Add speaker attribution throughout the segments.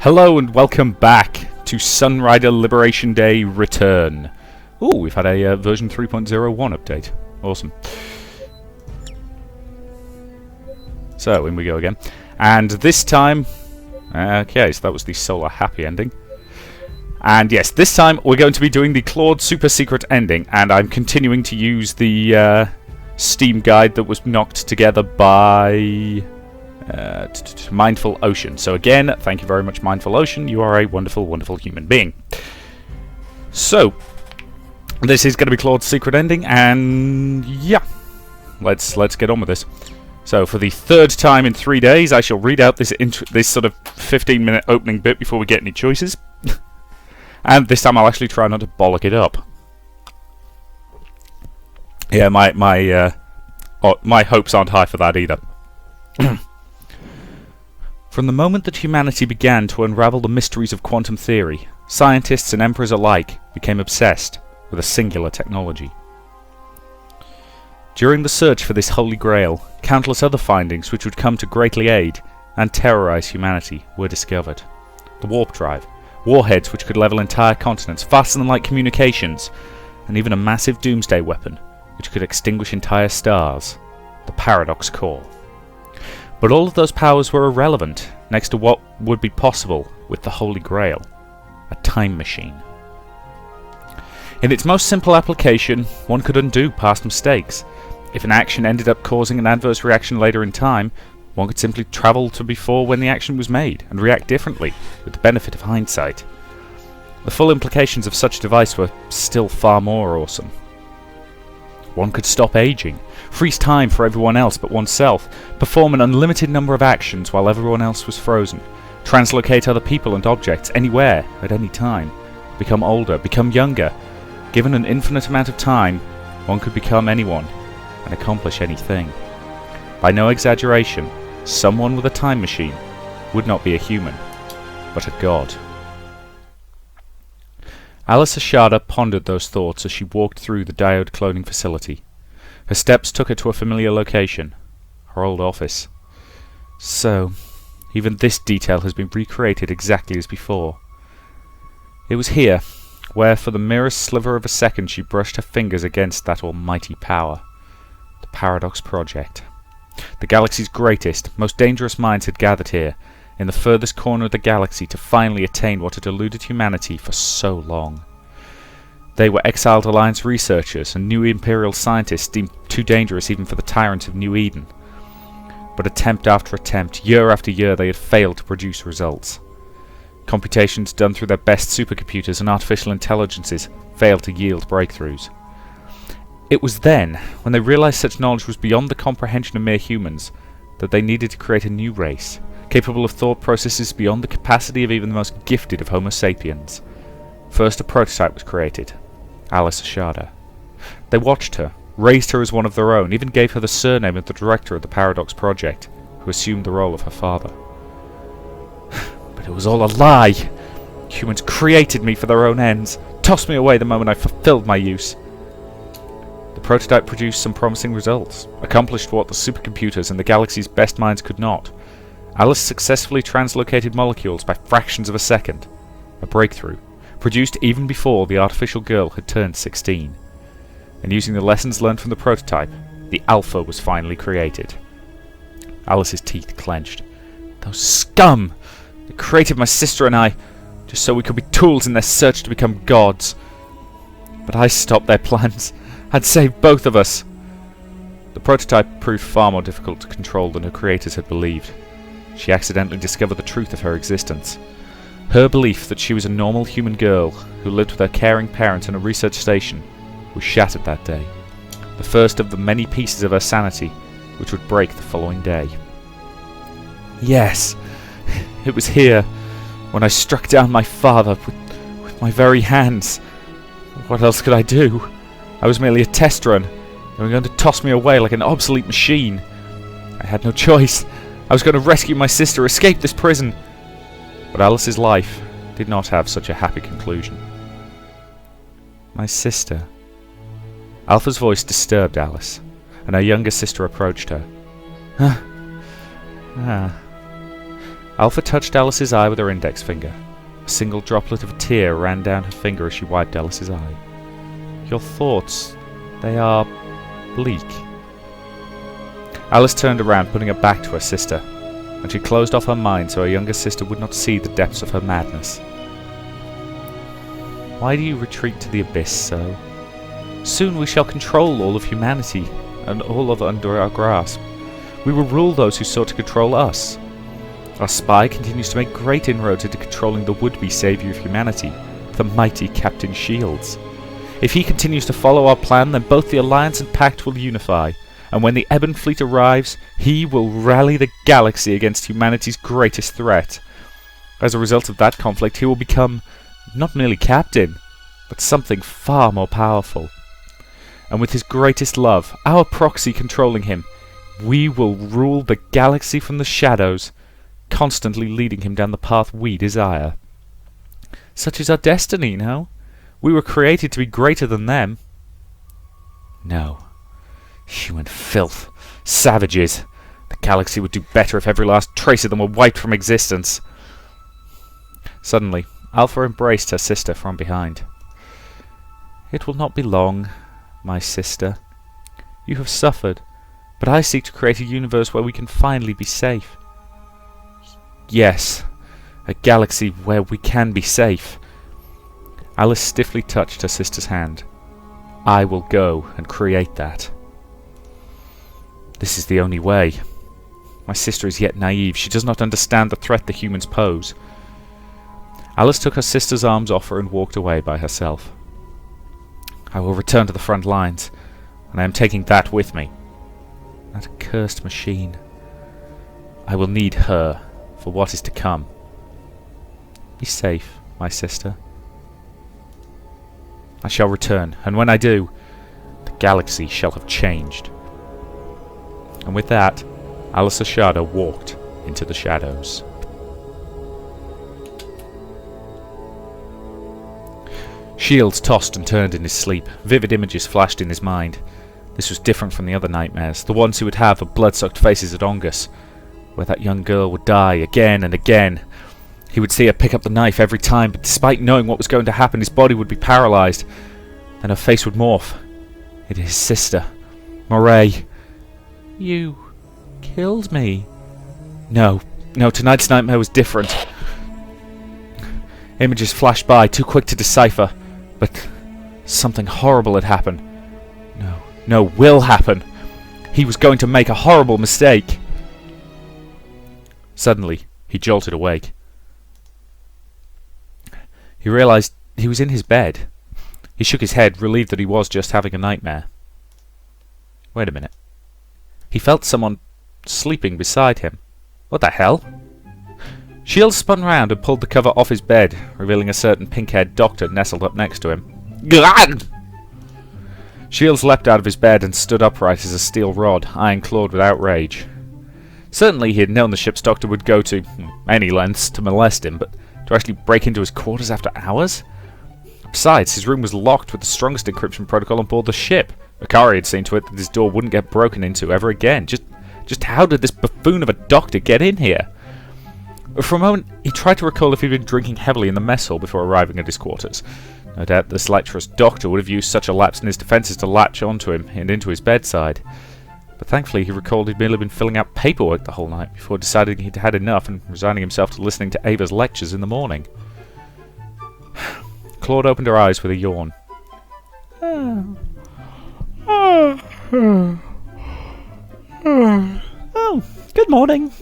Speaker 1: Hello and welcome back to Sunrider Liberation Day Return. Ooh, we've had a version 3.01 update. Awesome. So, in we go again. And this time... okay, so that was the Solar Happy ending. And yes, this time we're going to be doing the Claude Super Secret ending, and I'm continuing to use the Steam guide that was knocked together by... Mindful Ocean. So again, thank you very much, Mindful Ocean. You are a wonderful, wonderful human being. So, this is going to be Claude's secret ending, and yeah, let's get on with this. So, for the third time in 3 days, I shall read out this sort of 15-minute opening bit before we get any choices, and this time I'll actually try not to bollock it up. Yeah, my hopes aren't high for that either. From the moment that humanity began to unravel the mysteries of quantum theory, scientists and emperors alike became obsessed with a singular technology. During the search for this holy grail, countless other findings which would come to greatly aid and terrorize humanity were discovered. The warp drive, warheads which could level entire continents, faster-than-light communications, and even a massive doomsday weapon which could extinguish entire stars, the paradox core. But all of those powers were irrelevant next to what would be possible with the Holy Grail, a time machine. In its most simple application, one could undo past mistakes. If an action ended up causing an adverse reaction later in time, one could simply travel to before when the action was made and react differently, with the benefit of hindsight. The full implications of such a device were still far more awesome. One could stop aging, freeze time for everyone else but oneself, perform an unlimited number of actions while everyone else was frozen, translocate other people and objects anywhere, at any time, become older, become younger. Given an infinite amount of time, one could become anyone and accomplish anything. By no exaggeration, someone with a time machine would not be a human, but a god. Alice Ashada pondered those thoughts as she walked through the diode cloning facility. Her steps took her to a familiar location, her old office. So, even this detail has been recreated exactly as before. It was here, where for the merest sliver of a second she brushed her fingers against that almighty power. The Paradox Project. The galaxy's greatest, most dangerous minds had gathered here, in the furthest corner of the galaxy, to finally attain what had eluded humanity for so long. They were exiled Alliance researchers and new Imperial scientists deemed too dangerous even for the tyrant of New Eden. But attempt after attempt, year after year, they had failed to produce results. Computations done through their best supercomputers and artificial intelligences failed to yield breakthroughs. It was then, when they realized such knowledge was beyond the comprehension of mere humans, that they needed to create a new race, capable of thought processes beyond the capacity of even the most gifted of Homo sapiens. First a prototype was created, Alice Ashada. They watched her, raised her as one of their own, even gave her the surname of the director of the Paradox Project, who assumed the role of her father. But it was all a lie! Humans created me for their own ends, tossed me away the moment I fulfilled my use. The prototype produced some promising results, accomplished what the supercomputers and the galaxy's best minds could not. Alice successfully translocated molecules by fractions of a second, a breakthrough, produced even before the artificial girl had turned 16. And using the lessons learned from the prototype, the Alpha was finally created. Alice's teeth clenched. Those scum! They created my sister and I, just so we could be tools in their search to become gods. But I stopped their plans. I'd saved both of us. The prototype proved far more difficult to control than her creators had believed. She accidentally discovered the truth of her existence. Her belief that she was a normal human girl who lived with her caring parents in a research station was shattered that day, the first of the many pieces of her sanity which would break the following day. Yes, it was here, when I struck down my father with my very hands. What else could I do? I was merely a test run. They were going to toss me away like an obsolete machine. I had no choice. I was going to rescue my sister, escape this prison. But Alice's life did not have such a happy conclusion. My sister. Alpha's voice disturbed Alice, and her younger sister approached her. Alpha touched Alice's eye with her index finger. A single droplet of a tear ran down her finger as she wiped Alice's eye. Your thoughts, they are bleak. Alice turned around, putting her back to her sister, and she closed off her mind so her younger sister would not see the depths of her madness. Why do you retreat to the abyss so? Soon we shall control all of humanity, and all of under our grasp. We will rule those who sought to control us. Our spy continues to make great inroads into controlling the would-be savior of humanity, the mighty Captain Shields. If he continues to follow our plan, then both the Alliance and Pact will unify, and when the Ebon Fleet arrives, he will rally the galaxy against humanity's greatest threat. As a result of that conflict, he will become not merely captain, but something far more powerful. And with his greatest love, our proxy controlling him, we will rule the galaxy from the shadows, constantly leading him down the path we desire. Such is our destiny, no? We were created to be greater than them. No. Human filth. Savages. The galaxy would do better if every last trace of them were wiped from existence. Suddenly, Alpha embraced her sister from behind. It will not be long, my sister. You have suffered, but I seek to create a universe where we can finally be safe. Yes, a galaxy where we can be safe. Alice stiffly touched her sister's hand. I will go and create that. This is the only way. My sister is yet naive. She does not understand the threat the humans pose. Alice took her sister's arms off her and walked away by herself. I will return to the front lines, and I am taking that with me. That accursed machine. I will need her for what is to come. Be safe, my sister. I shall return, and when I do, the galaxy shall have changed. And with that, Alice Ashada walked into the shadows. Shields tossed and turned in his sleep. Vivid images flashed in his mind. This was different from the other nightmares, the ones he would have of blood-sucked faces at Ongus, where that young girl would die again and again. He would see her pick up the knife every time, but despite knowing what was going to happen, his body would be paralyzed. Then her face would morph. It is his sister, Moray. You killed me. No, tonight's nightmare was different. Images flashed by, too quick to decipher, but something horrible had happened. No, will happen. He was going to make a horrible mistake. Suddenly, he jolted awake. He realized he was in his bed. He shook his head, relieved that he was just having a nightmare. Wait a minute. He felt someone sleeping beside him. What the hell? Shields spun round and pulled the cover off his bed, revealing a certain pink-haired doctor nestled up next to him. Glad! Shields leapt out of his bed and stood upright as a steel rod, eyeing Claude with outrage. Certainly he had known the ship's doctor would go to any lengths to molest him, but to actually break into his quarters after hours? Besides, his room was locked with the strongest encryption protocol on board the ship. Akari had seen to it that his door wouldn't get broken into ever again. Just how did this buffoon of a doctor get in here? For a moment, he tried to recall if he'd been drinking heavily in the mess hall before arriving at his quarters. No doubt this lecherous doctor would have used such a lapse in his defences to latch onto him and into his bedside. But thankfully he recalled he'd merely been filling out paperwork the whole night before deciding he'd had enough and resigning himself to listening to Ava's lectures in the morning. Claude opened her eyes with a yawn. Oh, good morning.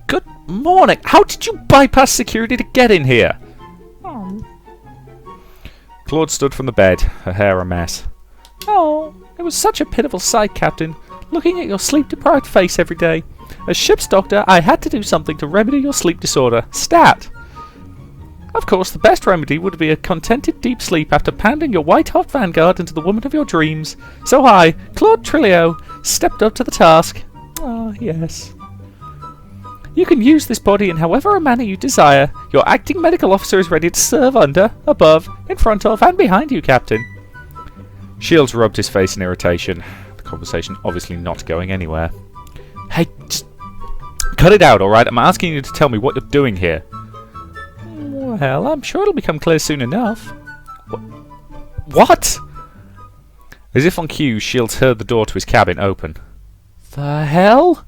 Speaker 1: Good morning. How did you bypass security to get in here? Claude stood from the bed, her hair a mess. Oh, it was such a pitiful sight, Captain, looking at your sleep-deprived face every day. As ship's doctor, I had to do something to remedy your sleep disorder. Stat! Of course, the best remedy would be a contented deep sleep after pounding your white-hot vanguard into the woman of your dreams. So I, Claude Trilio, stepped up to the task. Ah, yes. You can use this body in however a manner you desire. Your acting medical officer is ready to serve under, above, in front of, and behind you, Captain. Shields rubbed his face in irritation, the conversation obviously not going anywhere. Hey, just Cut it out, alright? I'm asking you to tell me what you're doing here. Well, I'm sure it'll become clear soon enough. What? As if on cue, Shields heard the door to his cabin open. The hell?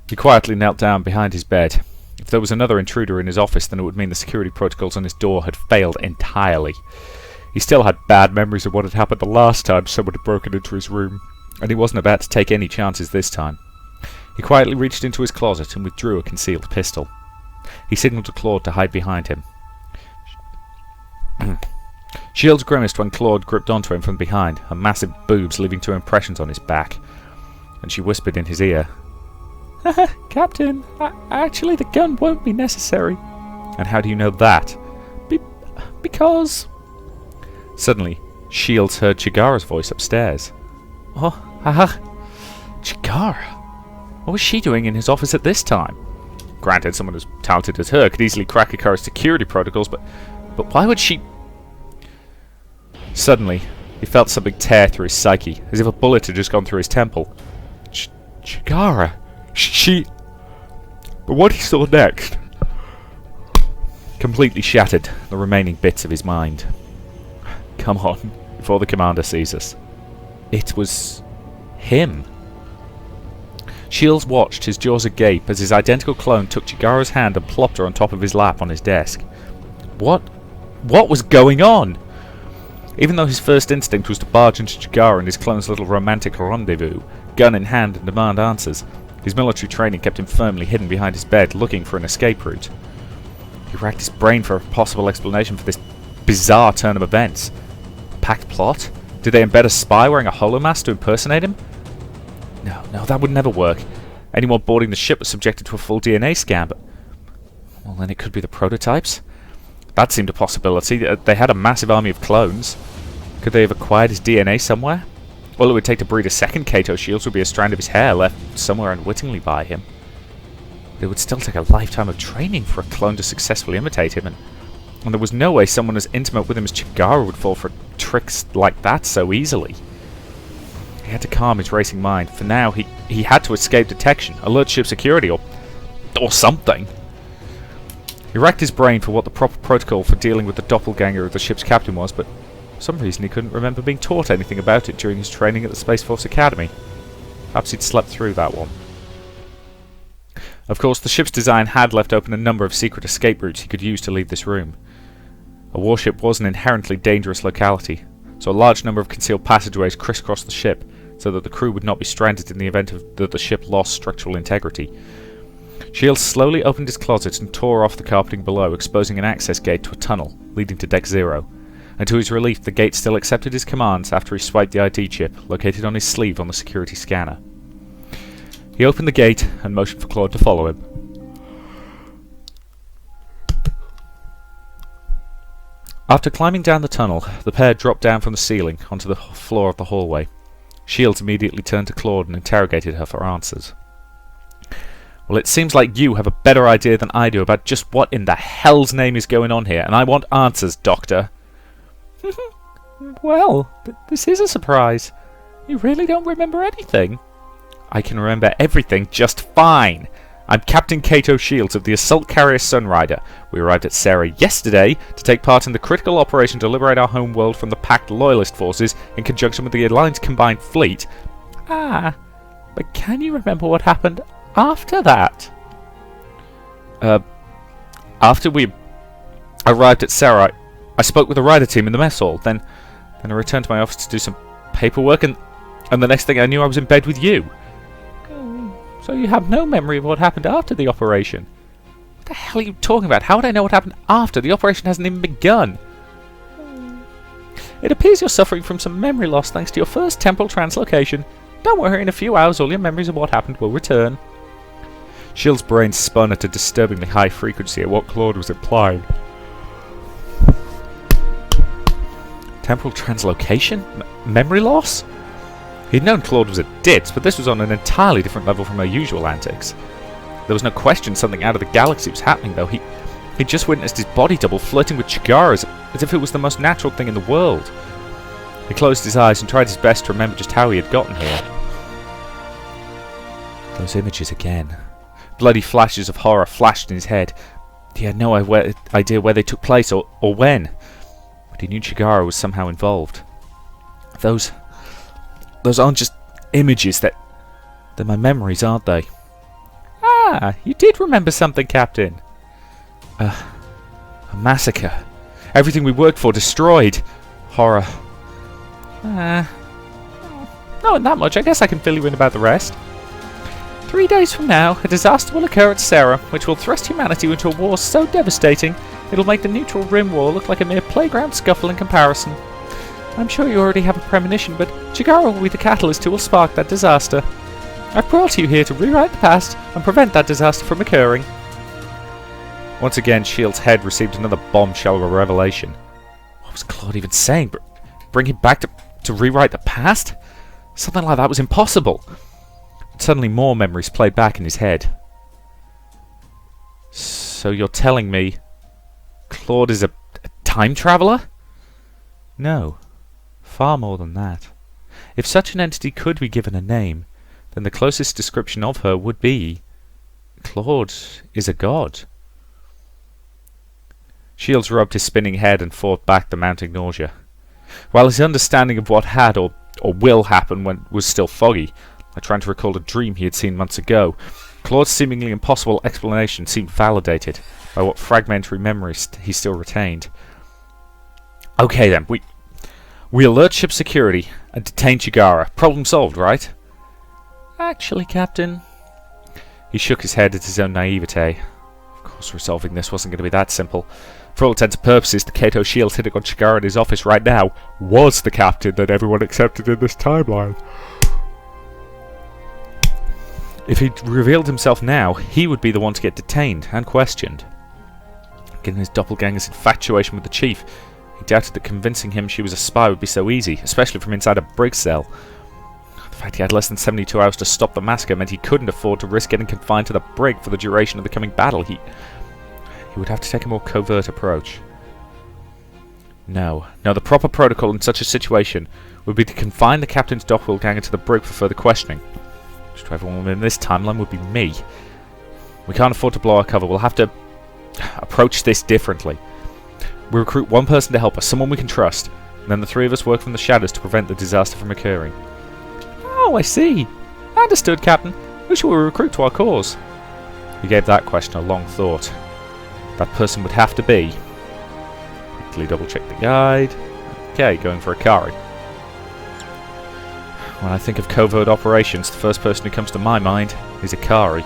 Speaker 1: He quietly knelt down behind his bed. If there was another intruder in his office, then it would mean the security protocols on his door had failed entirely. He still had bad memories of what had happened the last time someone had broken into his room, and he wasn't about to take any chances this time. He quietly reached into his closet and withdrew a concealed pistol. He signalled to Claude to hide behind him. Shields grimaced when Claude gripped onto him from behind, her massive boobs leaving 2 impressions on his back, and she whispered in his ear, Captain, actually the gun won't be necessary. And how do you know that? Because... Suddenly, Shields heard Chigara's voice upstairs. Chigara? What was she doing in his office at this time? Granted, someone as talented as her could easily crack Akari's security protocols, but why would she... Suddenly, he felt something tear through his psyche, as if a bullet had just gone through his temple. Chigara? She... But what he saw next completely shattered the remaining bits of his mind. Come on, before the commander sees us. It was... him. Shields watched, his jaws agape, as his identical clone took Chigara's hand and plopped her on top of his lap on his desk. What was going on? Even though his first instinct was to barge into Chigara and his clone's little romantic rendezvous, gun in hand and demand answers, his military training kept him firmly hidden behind his bed, looking for an escape route. He racked his brain for a possible explanation for this bizarre turn of events. A packed plot? Did they embed a spy wearing a holomask to impersonate him? No, that would never work. Anyone boarding the ship was subjected to a full DNA scan, but... Well, then it could be the prototypes? That seemed a possibility. They had a massive army of clones. Could they have acquired his DNA somewhere? All it would take to breed a second Kato Shields would be a strand of his hair left somewhere unwittingly by him. It would still take a lifetime of training for a clone to successfully imitate him, and there was no way someone as intimate with him as Chigara would fall for tricks like that so easily. He had to calm his racing mind. For now, he had to escape detection, alert ship security, or something. He racked his brain for what the proper protocol for dealing with the doppelganger of the ship's captain was, but for some reason he couldn't remember being taught anything about it during his training at the Space Force Academy. Perhaps he'd slept through that one. Of course, the ship's design had left open a number of secret escape routes he could use to leave this room. A warship was an inherently dangerous locality, so a large number of concealed passageways crisscrossed the ship, so that the crew would not be stranded in the event that the ship lost structural integrity. Shields slowly opened his closet and tore off the carpeting below, exposing an access gate to a tunnel leading to Deck 0. And to his relief, the gate still accepted his commands after he swiped the ID chip, located on his sleeve on the security scanner. He opened the gate and motioned for Claude to follow him. After climbing down the tunnel, the pair dropped down from the ceiling onto the floor of the hallway. Shields immediately turned to Claude and interrogated her for answers. Well, it seems like you have a better idea than I do about just what in the hell's name is going on here, and I want answers, Doctor. Well, this is a surprise. You really don't remember anything? I can remember everything just fine. I'm Captain Kato Shields of the assault carrier Sunrider. We arrived at Sarah yesterday to take part in the critical operation to liberate our home world from the Pact Loyalist forces in conjunction with the Alliance Combined Fleet. Ah, but can you remember what happened after that? After we arrived at Sarah, I spoke with the rider team in the mess hall. Then I returned to my office to do some paperwork, and the next thing I knew I was in bed with you. So you have no memory of what happened after the operation? What the hell are you talking about? How would I know what happened after? The operation hasn't even begun. It appears you're suffering from some memory loss thanks to your first temporal translocation. Don't worry, in a few hours all your memories of what happened will return. Shields' brain spun at a disturbingly high frequency at what Claude was implying. Temporal translocation? Memory loss? He'd known Claude was a ditz, but this was on an entirely different level from her usual antics. There was no question something out of the galaxy was happening, though. He'd just witnessed his body double flirting with Chigara as if it was the most natural thing in the world. He closed his eyes and tried his best to remember just how he had gotten here. Those images again. Bloody flashes of horror flashed in his head. He had no idea where they took place or when, but he knew Chigara was somehow involved. Those aren't just images, they're my memories, aren't they? Ah, you did remember something, Captain. A massacre. Everything we worked for destroyed. Horror. Not that much. I guess I can fill you in about the rest. 3 days from now, a disaster will occur at Serra, which will thrust humanity into a war so devastating it'll make the Neutral Rim War look like a mere playground scuffle in comparison. I'm sure you already have a premonition, but Chigara will be the catalyst who will spark that disaster. I've brought you here to rewrite the past and prevent that disaster from occurring. Once again, Shield's head received another bombshell of a revelation. What was Claude even saying? Bring him back to rewrite the past? Something like that was impossible. But suddenly more memories played back in his head. So you're telling me Claude is a time traveller? No. Far more than that. If such an entity could be given a name, then the closest description of her would be Claude is a god. Shields rubbed his spinning head and fought back the mounting nausea. While his understanding of what had or will happen was still foggy, like trying to recall a dream he had seen months ago, Claude's seemingly impossible explanation seemed validated by what fragmentary memories he still retained. Okay then, we alert ship security and detain Chigara. Problem solved, right? Actually, Captain... He shook his head at his own naivete. Of course resolving this wasn't going to be that simple. For all intents and purposes, the Kato shield hitting on Chigara in his office right now was the captain that everyone accepted in this timeline. If he revealed himself now, he would be the one to get detained and questioned. Given his doppelganger's infatuation with the chief, he doubted that convincing him she was a spy would be so easy, especially from inside a brig cell. The fact he had less than 72 hours to stop the massacre meant he couldn't afford to risk getting confined to the brig for the duration of the coming battle. He would have to take a more covert approach. No, the proper protocol in such a situation would be to confine the captain's doppelganger to the brig for further questioning. Which to everyone in this timeline would be me. We can't afford to blow our cover. We'll have to approach this differently. We recruit one person to help us, someone we can trust, and then the three of us work from the shadows to prevent the disaster from occurring. Oh, I see. Understood, Captain. Who shall we recruit to our cause? He gave that question a long thought. That person would have to be... Quickly double-check the guide. Okay, going for Akari. When I think of covert operations, the first person who comes to my mind is Akari.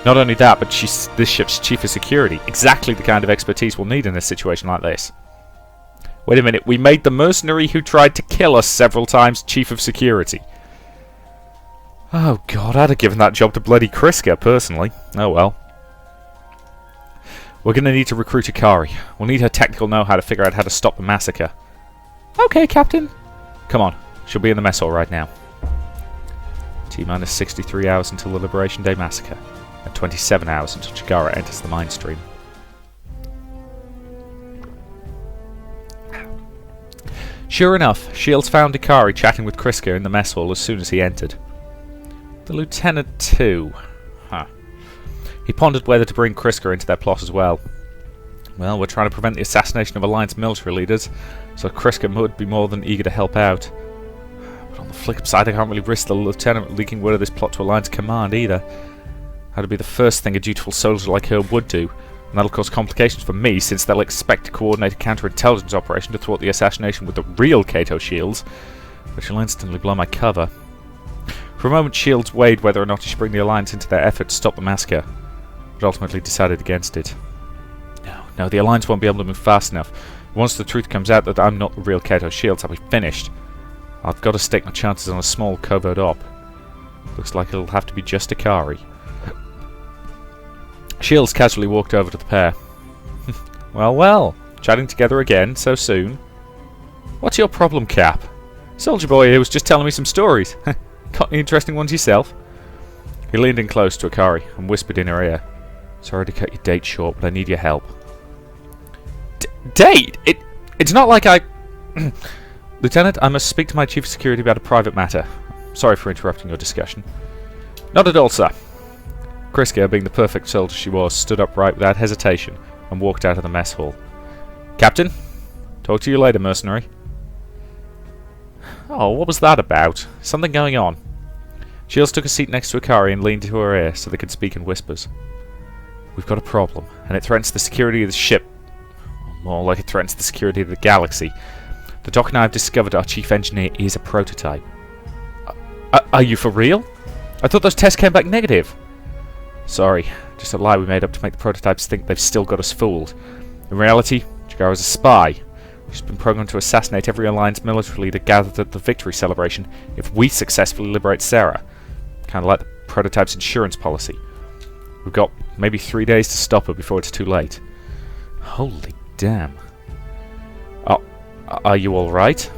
Speaker 1: Not only that, but she's this ship's chief of security. Exactly the kind of expertise we'll need in a situation like this. Wait a minute, we made the mercenary who tried to kill us several times chief of security. Oh god, I'd have given that job to bloody Kriska, personally. Oh well. We're going to need to recruit Akari. We'll need her technical know-how to figure out how to stop the massacre. Okay, Captain. Come on, she'll be in the mess hall right now. T-minus 63 hours until the Liberation Day massacre, and 27 hours until Chigara enters the mine stream. Sure enough, Shields found Akari chatting with Kriska in the mess hall as soon as he entered. The Lieutenant too. Huh. He pondered whether to bring Kriska into their plot as well. Well, we're trying to prevent the assassination of Alliance military leaders, so Kriska would be more than eager to help out. But on the flip side, I can't really risk the Lieutenant leaking word of this plot to Alliance command either. That'd be the first thing a dutiful soldier like her would do, and that'll cause complications for me since they'll expect to coordinate a counterintelligence operation to thwart the assassination with the real Kato shields, which will instantly blow my cover. For a moment, Shields weighed whether or not he should bring the Alliance into their effort to stop the massacre, but ultimately decided against it. No, the Alliance won't be able to move fast enough. Once the truth comes out that I'm not the real Kato Shields, I'll be finished. I've got to stake my chances on a small covert op. Looks like it'll have to be just Akari. Shields casually walked over to the pair. Well, chatting together again so soon. What's your problem, Cap? Soldier boy here was just telling me some stories. Got any interesting ones yourself? He leaned in close to Akari and whispered in her ear. Sorry to cut your date short, but I need your help. Date? It's not like I... Lieutenant, I must speak to my Chief of Security about a private matter. Sorry for interrupting your discussion. Not at all, sir. Kriska, being the perfect soldier she was, stood upright without hesitation and walked out of the mess hall. Captain? Talk to you later, mercenary. Oh, what was that about? Something going on. Shields took a seat next to Akari and leaned into her ear so they could speak in whispers. We've got a problem, and it threatens the security of the ship. More like it threatens the security of the galaxy. The Doc and I have discovered our chief engineer is a prototype. Are you for real? I thought those tests came back negative. Sorry, just a lie we made up to make the prototypes think they've still got us fooled. In reality, Chigara's a spy. She's been programmed to assassinate every Alliance military leader gathered at the victory celebration if we successfully liberate Sarah. Kind of like the prototype's insurance policy. We've got maybe 3 days to stop her before it's too late. Holy damn. Oh, are you alright?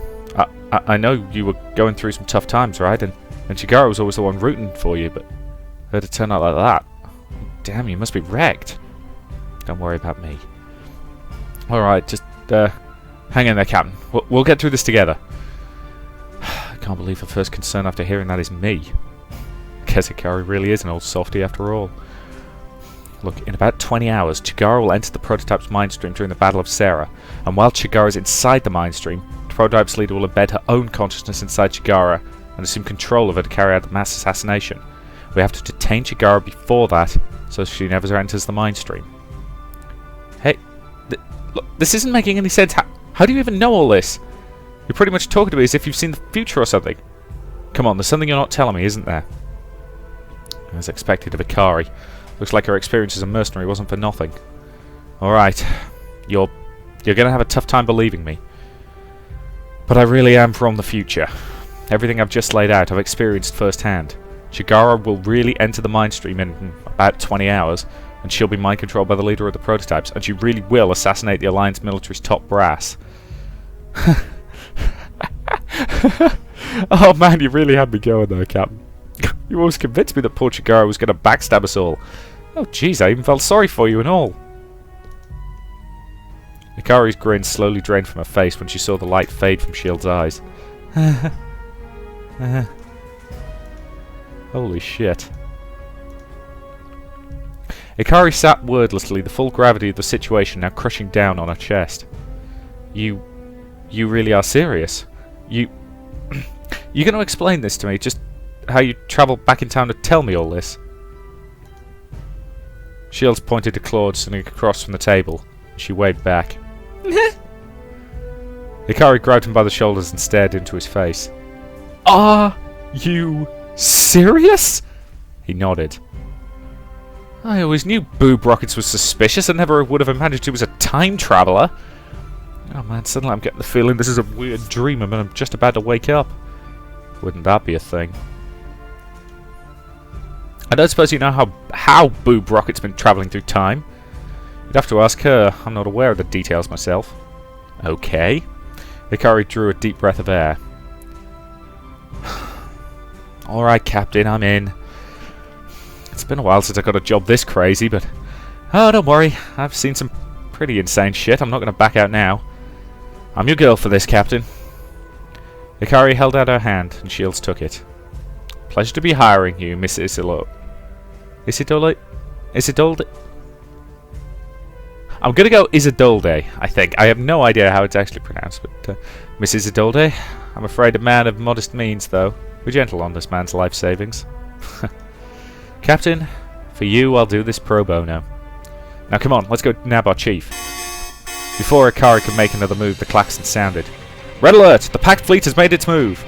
Speaker 1: I know you were going through some tough times, right? And Chigara was always the one rooting for you, but heard it turn out like that. Damn, you must be wrecked. Don't worry about me. Alright, just hang in there, Captain. We'll get through this together. I can't believe her first concern after hearing that is me. Guess Akari really is an old softy after all. Look, in about 20 hours, Chigara will enter the prototype's mind stream during the Battle of Sarah, and while Chigara is inside the mind stream, the prototype's leader will embed her own consciousness inside Chigara and assume control of her to carry out the mass assassination. We have to detain Chigara before that, so she never enters the mind stream. Hey, look, this isn't making any sense. How do you even know all this? You're pretty much talking to me as if you've seen the future or something. Come on, there's something you're not telling me, isn't there? As expected of Akari. Looks like her experience as a mercenary wasn't for nothing. Alright, you're gonna have a tough time believing me. But I really am from the future. Everything I've just laid out I've experienced firsthand. Chigara will really enter the mind stream in about 20 hours, and she'll be mind controlled by the leader of the prototypes, and she really will assassinate the Alliance military's top brass. Oh man, you really had me going there, Captain. You always convinced me that poor Chigara was going to backstab us all. Oh jeez, I even felt sorry for you and all. Akari's grin slowly drained from her face when she saw the light fade from Shield's eyes. Holy shit. Akari sat wordlessly, the full gravity of the situation now crushing down on her chest. You really are serious? You're going to explain this to me, just how you travelled back in town to tell me all this? Shields pointed to Claude sitting across from the table. She waved back. Akari grabbed him by the shoulders and stared into his face. Are you serious? He nodded. I always knew Boob Rockets was suspicious. I never would have imagined he was a time traveller. Oh man, suddenly I'm getting the feeling this is a weird dream and I'm just about to wake up. Wouldn't that be a thing? I don't suppose you know how Boob Rocket's been travelling through time. You'd have to ask her. I'm not aware of the details myself. Okay. Akari drew a deep breath of air. Alright, Captain, I'm in. It's been a while since I got a job this crazy, but... Oh, don't worry. I've seen some pretty insane shit. I'm not going to back out now. I'm your girl for this, Captain. Akari held out her hand, and Shields took it. Pleasure to be hiring you, Miss Isidolde. Isidolde? I'm going to go Isidolde, I think. I have no idea how it's actually pronounced, but Miss Isidolde, I'm afraid a man of modest means, though. Be gentle on this man's life savings. Captain, for you I'll do this pro bono. Now come on, let's go nab our chief. Before Akari could make another move, the klaxon sounded. Red alert! The packed fleet has made its move!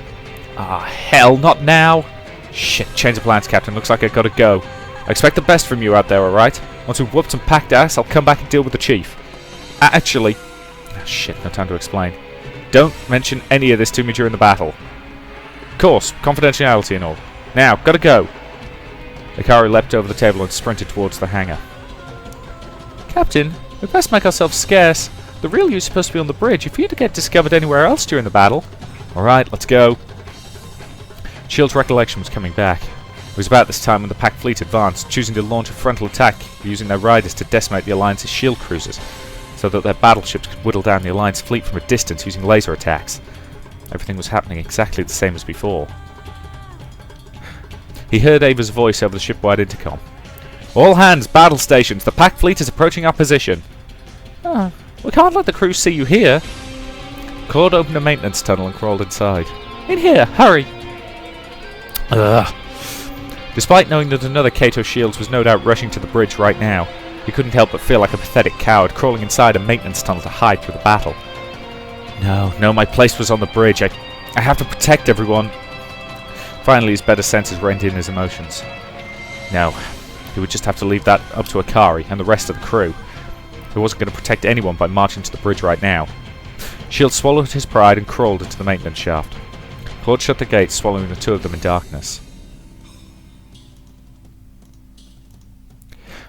Speaker 1: Ah, hell, not now! Shit, change of plans, Captain. Looks like I gotta go. I expect the best from you out there, alright? Once we've whooped some packed ass, I'll come back and deal with the chief. Actually... Oh, shit, no time to explain. Don't mention any of this to me during the battle. Of course, confidentiality and all. Now, gotta go! Akari leapt over the table and sprinted towards the hangar. Captain, we best make ourselves scarce. The real you's supposed to be on the bridge. If you to get discovered anywhere else during the battle... Alright, let's go. Shield's recollection was coming back. It was about this time when the packed fleet advanced, choosing to launch a frontal attack, using their riders to decimate the Alliance's shield cruisers, so that their battleships could whittle down the Alliance fleet from a distance using laser attacks. Everything was happening exactly the same as before. He heard Ava's voice over the shipwide intercom. All hands, battle stations. The pack fleet is approaching our position. Oh, we can't let the crew see you here. Claude opened a maintenance tunnel and crawled inside. In here, hurry! Ugh. Despite knowing that another Kato Shields was no doubt rushing to the bridge right now, he couldn't help but feel like a pathetic coward crawling inside a maintenance tunnel to hide through the battle. No, my place was on the bridge. I have to protect everyone. Finally, his better senses reined in his emotions. No, he would just have to leave that up to Akari and the rest of the crew. He wasn't going to protect anyone by marching to the bridge right now. Shield swallowed his pride and crawled into the maintenance shaft. Claude shut the gates, swallowing the two of them in darkness.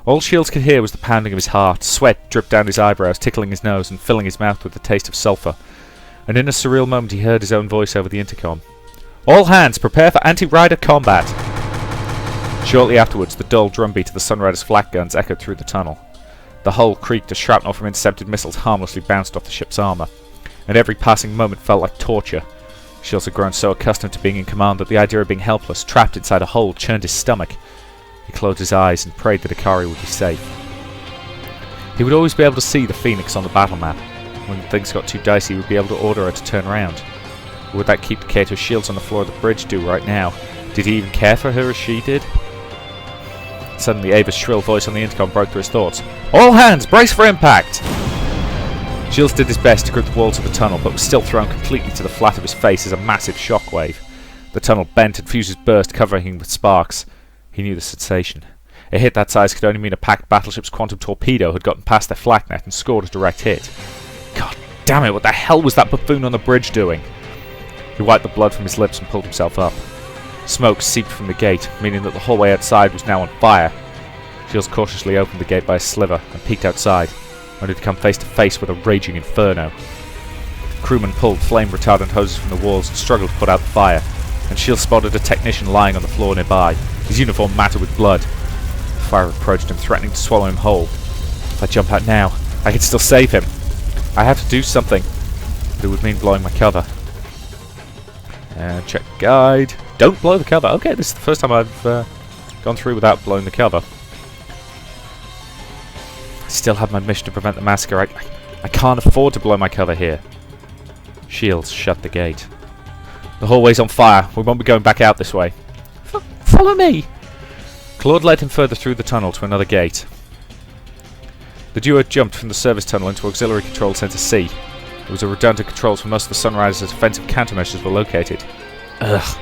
Speaker 1: All Shields could hear was the pounding of his heart. Sweat dripped down his eyebrows, tickling his nose and filling his mouth with the taste of sulphur. And in a surreal moment he heard his own voice over the intercom. All hands, prepare for anti-rider combat! Shortly afterwards, the dull drumbeat of the Sunrider's flak guns echoed through the tunnel. The hull creaked as shrapnel from intercepted missiles harmlessly bounced off the ship's armour, and every passing moment felt like torture. Shields had grown so accustomed to being in command that the idea of being helpless, trapped inside a hole, churned his stomach. He closed his eyes and prayed that Akari would be safe. He would always be able to see the Phoenix on the battle map. When things got too dicey, he would be able to order her to turn around. Or would that keep the Kato Shields on the floor of the bridge do right now? Did he even care for her as she did? Suddenly, Ava's shrill voice on the intercom broke through his thoughts. All hands, brace for impact! Shields did his best to grip the walls of the tunnel, but was still thrown completely to the flat of his face as a massive shockwave. The tunnel bent and fuses burst, covering him with sparks. He knew the sensation. A hit that size could only mean a packed battleship's quantum torpedo had gotten past their flak net and scored a direct hit. God damn it, what the hell was that buffoon on the bridge doing? He wiped the blood from his lips and pulled himself up. Smoke seeped from the gate, meaning that the hallway outside was now on fire. Shields cautiously opened the gate by a sliver and peeked outside, only to come face to face with a raging inferno. Crewmen pulled flame retardant hoses from the walls and struggled to put out the fire, and Shields spotted a technician lying on the floor nearby, his uniform matted with blood. The fire approached him, threatening to swallow him whole. If I jump out now, I can still save him. I have to do something, but it would mean blowing my cover. And check guide. Don't blow the cover. Okay, this is the first time I've gone through without blowing the cover. I still have my mission to prevent the massacre. I can't afford to blow my cover here. Shields shut the gate. The hallway's on fire. We won't be going back out this way. Follow me! Claude led him further through the tunnel to another gate. The duo jumped from the service tunnel into Auxiliary Control Center C. There was a redundant controls for most of the Sunrider's offensive countermeasures were located. Ugh.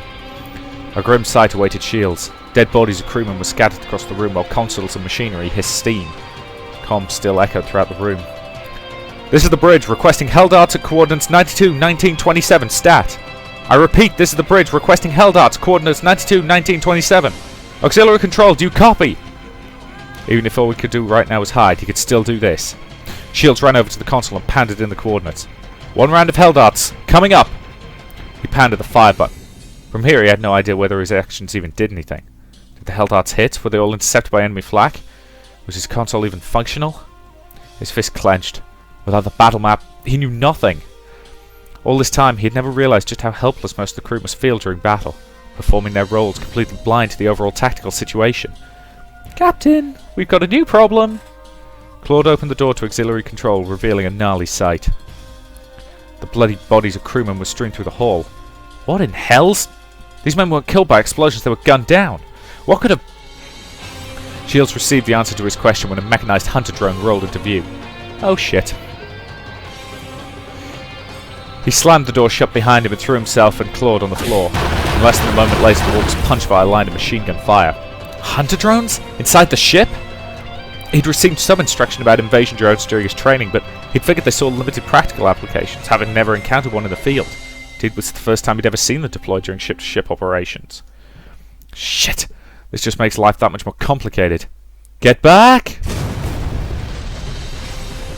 Speaker 1: A grim sight awaited Shields. Dead bodies of crewmen were scattered across the room while consoles and machinery hissed steam. Comms still echoed throughout the room. This is the bridge, requesting hell darts at coordinates 92, 19, 27, stat. I repeat, this is the bridge, requesting hell darts, coordinates 92, 19, 27. Auxiliary control, do you copy? Even if all we could do right now was hide, he could still do this. Shields ran over to the console and pounded in the coordinates. 1 round of hell darts, coming up! He pounded the fire button. From here he had no idea whether his actions even did anything. Did the hell darts hit? Were they all intercepted by enemy flak? Was his console even functional? His fist clenched. Without the battle map, he knew nothing. All this time he had never realised just how helpless most of the crew must feel during battle, performing their roles completely blind to the overall tactical situation. Captain, we've got a new problem! Claude opened the door to auxiliary control, revealing a gnarly sight. The bloody bodies of crewmen were strewn through the hall. What in hell's... These men weren't killed by explosions, they were gunned down. What could have... Shields received the answer to his question when a mechanized hunter drone rolled into view. Oh shit. He slammed the door shut behind him and threw himself and Claude on the floor. And less than a moment later the wall was punched by a line of machine gun fire. Hunter drones? Inside the ship? He'd received some instruction about invasion drones during his training, but he'd figured they saw limited practical applications, having never encountered one in the field. Indeed, it was the first time he'd ever seen them deployed during ship-to-ship operations. Shit! This just makes life that much more complicated. Get back!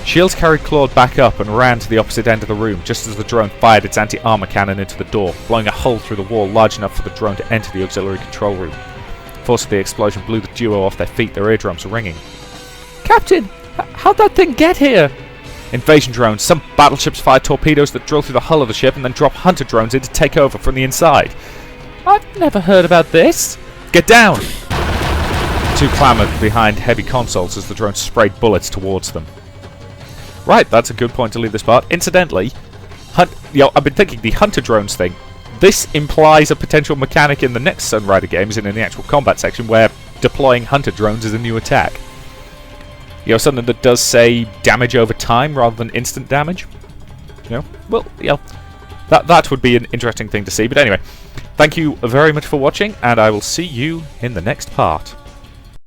Speaker 1: Shields carried Claude back up and ran to the opposite end of the room just as the drone fired its anti-armor cannon into the door, blowing a hole through the wall large enough for the drone to enter the auxiliary control room. The force of the explosion blew the duo off their feet, their eardrums ringing. Captain! How'd that thing get here? Invasion drones. Some battleships fire torpedoes that drill through the hull of the ship and then drop hunter drones in to take over from the inside. I've never heard about this. Get down! two clamoured behind heavy consoles as the drones sprayed bullets towards them. Right, that's a good point to leave this part. Incidentally, I've been thinking the hunter drones thing. This implies a potential mechanic in the next Sunrider games and in the actual combat section where deploying hunter drones is a new attack. Something that does say damage over time rather than instant damage. Well, that would be an interesting thing to see. But anyway, thank you very much for watching, and I will see you in the next part.